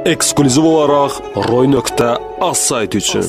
Ekskluziv olaraq Roy.az sayti üçün.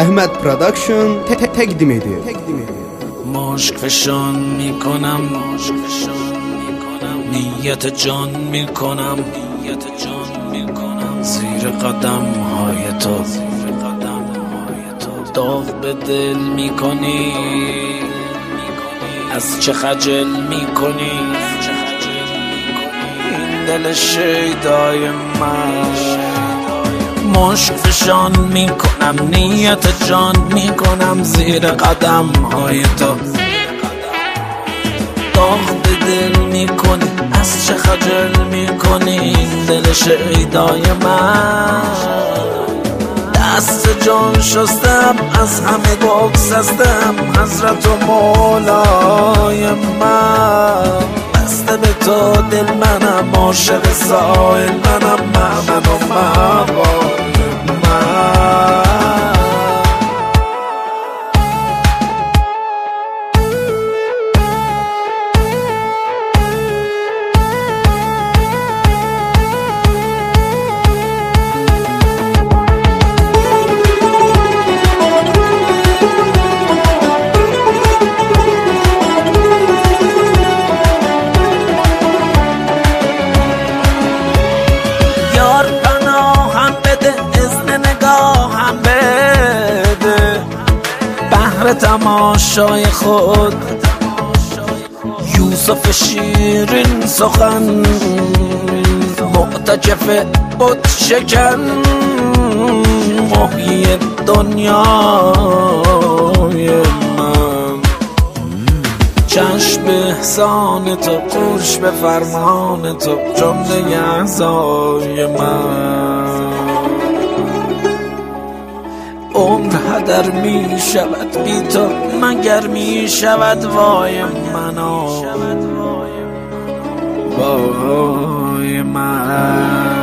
احمد پروداکشن تقدیم ediyor. مشک فشان میکنم نیت جان میکنم زیر قدم های تو داغ به دل میکنی از چه خجل میکنی این دل شیدای من مشک فشان میکنم نیت جان میکنم زیر قدم های تو داغ به دل میکنی از چه خجل میکنی این دل شیدای من دست جان شستم از همه بگسستم حضرت و مولای من بسته به تو دل منم عاشق سائل منم مأمن و مقال تماشای خود یوسف شیرین سخن معتکف بت شکن محیی دنیای من چشم به احسان تو گوش به فرمان تو جمله اعضای من عمر هدر می شود بی تو مگر می شود وای منو وای من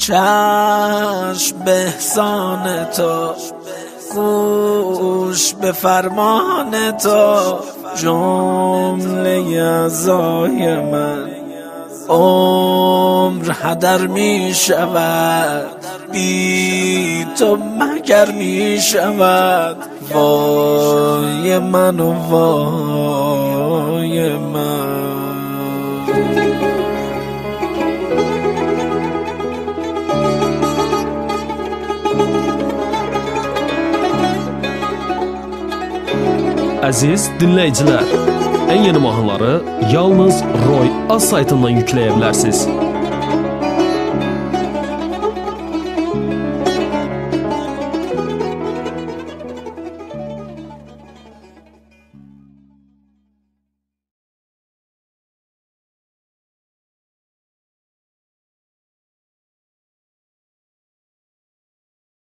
چشم به احسان تو گوش به فرمان تو جمله اعضای من عمر هدر می شود بی تو مگر می شود وای من و وای من Əziz dinləyicilər, ən yeni mahnıları yalnız Roy.az saytından yükləyə bilərsiniz.